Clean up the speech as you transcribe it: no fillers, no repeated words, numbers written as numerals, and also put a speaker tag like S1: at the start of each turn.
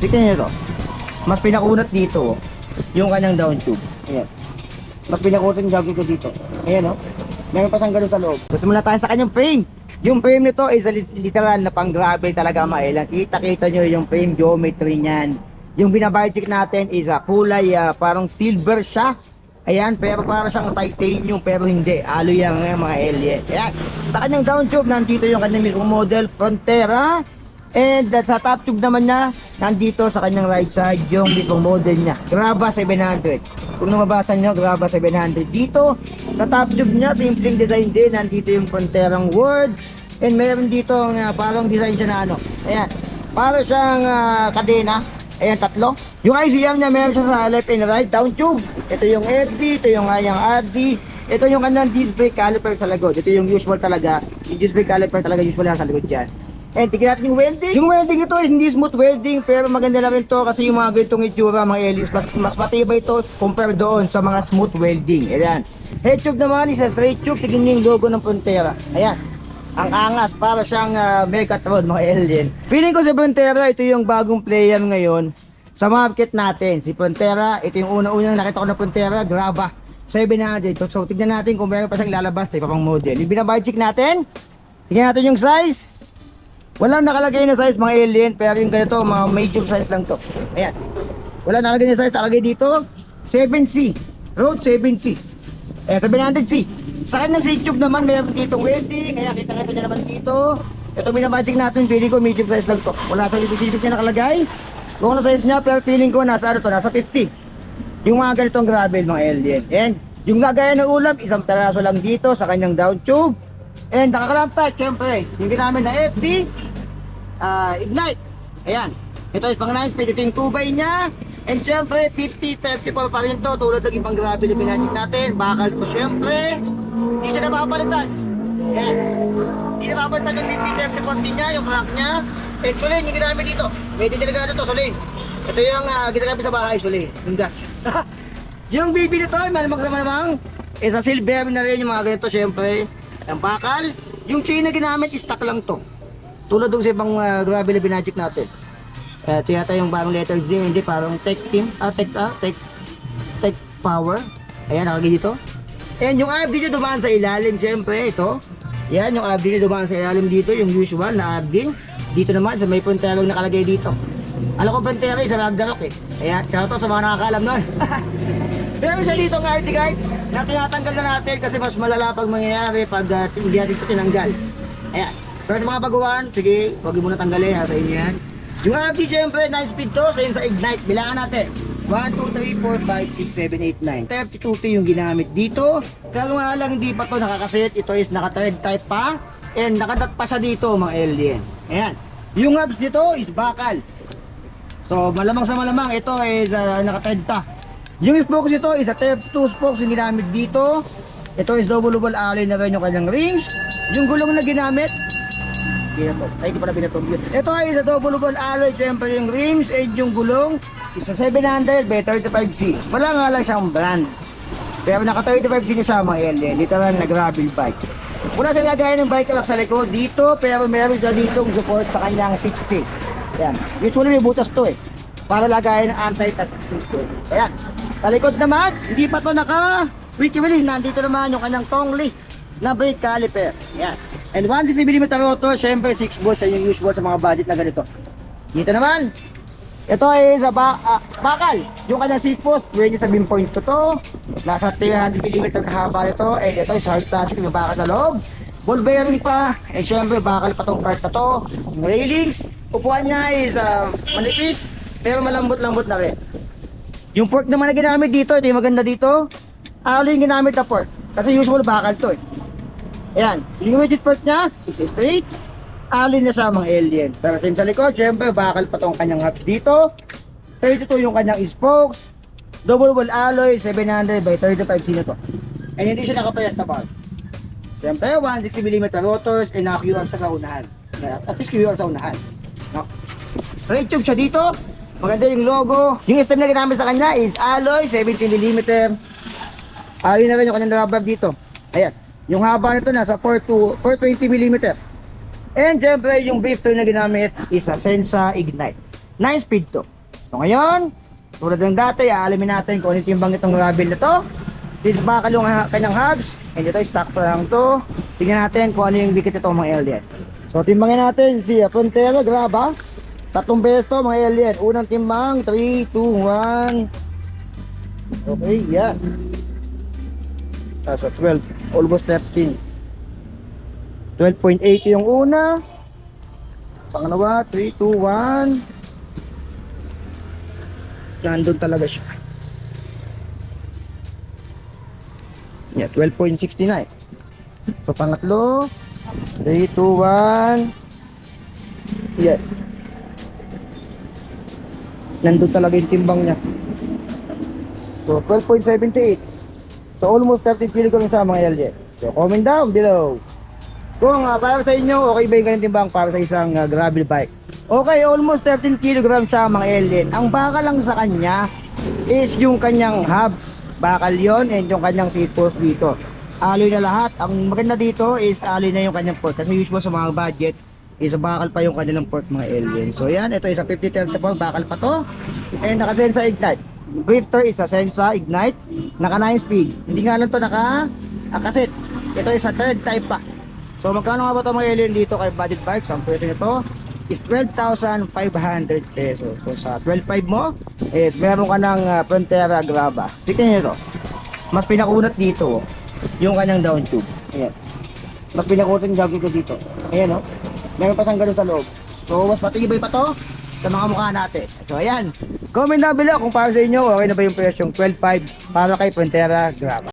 S1: Tignan nyo to. Mas pinakunat dito, oh, yung kanyang down tube. Ayan. Mas pinakunat yung down tube dito. Ayan, oh. Meron pa siyang ganun sa loob. Gusto muna tayo sa kanyang frame. Yung frame nito is literal na pang gravel talaga, mailang. Kita-kita nyo yung frame geometry niyan. Yung binabicycle natin is kulay parang silver siya. Ayan, pero para siyang titanium, pero hindi. Alloy yan mga alien. Ayan. Sa kanyang down tube, nandito yung kanyang mismo model, Frontera. And sa top tube naman niya, nandito sa kanyang right side, yung mismo model niya, Grava 700. Kung mabasa nyo, Grava 700. Dito, sa top tube niya, simpleng design din. Nandito yung Fronterang word. And meron dito parang design siya na ano. Ayan, para siyang kadena. Ayan, tatlo. Yung ICM niya, meron siya sa left and right down tube. Ito yung FD, ito yung kanyang RD. Ito yung kanyang disc brake caliper sa likod. Ito yung usual talaga. Yung disc brake caliper talaga usual lang sa likod dyan. And tignan natin yung welding. Yung welding ito is hindi smooth welding, pero maganda na rin to kasi yung mga ganitong itsura, mga aliens, mas matibay ito compare doon sa mga smooth welding. Ayan. Head tube naman is a straight tube. Tignan yung logo ng Frontera. Ayan. Ang angas, para siyang Megatron, mga alien. Feeling ko si Frontera, ito yung bagong player ngayon sa market natin. Si Frontera, ito yung una-unang nakita ko na Frontera, Grava 700. So tignan natin kung meron pa siyang lalabas na ipapang model. Yung binabicycle natin, tignan natin yung size. Walang nakalagay na size mga alien, pero yung ganito, mga medium size lang to. Ayan. Walang nakalagay na size, nakalagay dito 7C, Road 7C. Ayan, 700C. Sa kanyang C-tube naman, mayroon dito welding. Kaya kita-kita niya naman dito. Ito binabicycle natin, feeling ko medium size lang to. Wala sa libisibig niya nakalagay kung ano size niya, pero feeling ko nasa ano to, nasa 50. Yung mga ganitong gravel mga alien. And yung lagayan ng ulam, isang taraso lang dito sa kanyang down tube. And nakakalap type, syempre, yung ginamit na FD Ignite. Ayan. Ito is pang 9 speed. Ito yung tubay niya. And syempre, 50-34 pa rin to. Tulad ng ibang gravel yung pinagig natin. Bakal to syempre. Hindi siya napapalitan. Ayan. Hindi napapalitan yung 50-34 din niya, yung crank niya. And suling, yung ginamit dito. Medyo delikado to, suling. Ito yung ginagamit sa bahay, suling. Yung gas. Yung BB nito, malamang sa malamang. Sa silver na rin yung mga ganito, syempre. Ang bakal. Yung chain na ginamit, stock lang to. Tulad doon sa ibang gravel na binadjik natin. Ito yata yung bagong letters din, hindi parang tech team, tech power. Ayan, nakalagay dito. And yung RD nyo dumaan sa ilalim, syempre, ito. Yan, yung RD nyo dumaan sa ilalim dito, yung usual na RD. Dito naman, sa may punterong nakalagay dito. Alam ko punterong, sa Ragnarok eh. Ayan, shoutout sa mga nakakaalam nun. Pero siya dito ng RD guide, na tinatanggal na natin kasi mas malala pag mangyayari pag hindi natin ito tinanggal. Ayan. Pero sa mga baguhan, sige, huwag mo na tanggalin, sa inyo yan. Yung RD syempre, 9 speed to, sa Ignite, bilangan natin. 1, 2, 3, 4, 5, 6, 7, 8, 9. 32T yung ginamit dito. Pero nga lang hindi pa to nakakaset, ito is naka-thread type pa. And nakadat pa siya dito mga alien. Ayan. Yung hubs dito is bakal. So malamang sa malamang, ito is naka-thread pa. Yung spokes ito is a 2 spokes yung ginamit dito. Ito is double alloy na rin yung kanyang rings. Yung gulong na ginamit, ay di pala binatog yun. Ito ay isa double alloy, syempre yung rims and yung gulong isa 700 by 35C. Wala nga lang siyang brand, pero naka 35C na siya mga alien. Dito lang na gravel bike. Wala siya lagayan ng bike rack sa likod dito, pero meron siya ditong support sa kanyang 60. Yan, usually may butas to eh, para lagayan ng anti-touch. Ayan, sa likod naman hindi pa to naka wiki-wiki. Nandito naman yung kanyang Tongli na brake caliper. Yan. And 160mm rotor, syempre 6 volts yung usual sa mga budget na ganito. Dito naman, ito ay sa bakal. Yung kanyang seat post, pwede sa beam point to. Nasa 300mm kahaba nito. And ito ay hard plastic na bakal sa loob. Ball bearing pa. And syempre bakal pa tong part na to. Yung railings, upuan niya is manipis, pero malambot-lambot na rin. Yung fork naman na ginamit dito, ito yung maganda dito. Alloy yung ginamit na fork. Kasi usual bakal to eh. Ayan, yung rigid part niya is straight. Alloy na siya mga alien. Pero same sa likod, syempre bakal pa tong kanyang hubs dito. 32 yung kanyang spokes. Double alloy, 700 by 35C na to. And hindi siya naka-presta bar. Syempre 160mm rotors and naka-QR siya sa unahan. At least QR sa unahan, no? Straight tube siya dito. Maganda yung logo. Yung stem na ginamit sa kanya is alloy, 17mm. Alloy na rin yung kanyang rubber dito. Ayan. Yung haba nito nasa 420mm. And syempre yung brake tool na ginamit is a Sensa Ignite. 9 speed to. So ngayon, tulad ng dati, aalamin natin kung ano yung timbang itong gravel na to. Since bakal yung kanyang hubs, and ito stock pa lang to. Tingnan natin kung ano yung bigat ito mga alien. So timbangin natin si Frontera Graba. 3 beses to mga alien. Unang timbang, 3, 2, 1. Okay, yeah. So 12, almost 13. 12.80 yung una. Pangalawa, 3, 2, 1. Nandun talaga siya. Yeah, 12.69. So pangatlo, 3, 2, 1. Yeah. Nandun talaga yung timbang niya. So 12.78. So almost 13 kilograms sa mga LJ. So comment down below kung para sa inyo, okay ba yung ganyan timbang para sa isang gravel bike. Okay, almost 13 kilograms siya mga alien. Ang bakal lang sa kanya is yung kanyang hubs. Bakal yon, and yung kanyang seat post dito. Alloy na lahat. Ang maganda dito is alloy na yung kanyang port. Kasi usual sa mga budget is bakal pa yung kanilang port mga alien. So yan, ito is a 50-34, bakal pa to. And naka-Sensa Ignite. Drifter is a Sensa Ignite. Naka 9 speed. Hindi nga lang to naka-cassette. Ito is a thread type pa. So magkano nga ba ito mga alien dito kay budget bikes? Ang presyo nito is 12,500 pesos. So sa 12,500 mo, meron ka ng Frontera Graba. Tignan nyo ito. Mas pinakunat dito, yung kanyang down tube. Ayan. Mas pinakunat yung jogging ko dito. Ayan o. Meron pa siyang ganun sa loob. So mas matibay pa to sa mga mukha natin. So ayan. Comment down below kung para sa inyo, okay na ba yung presyong 12,500 para kay Frontera Graba.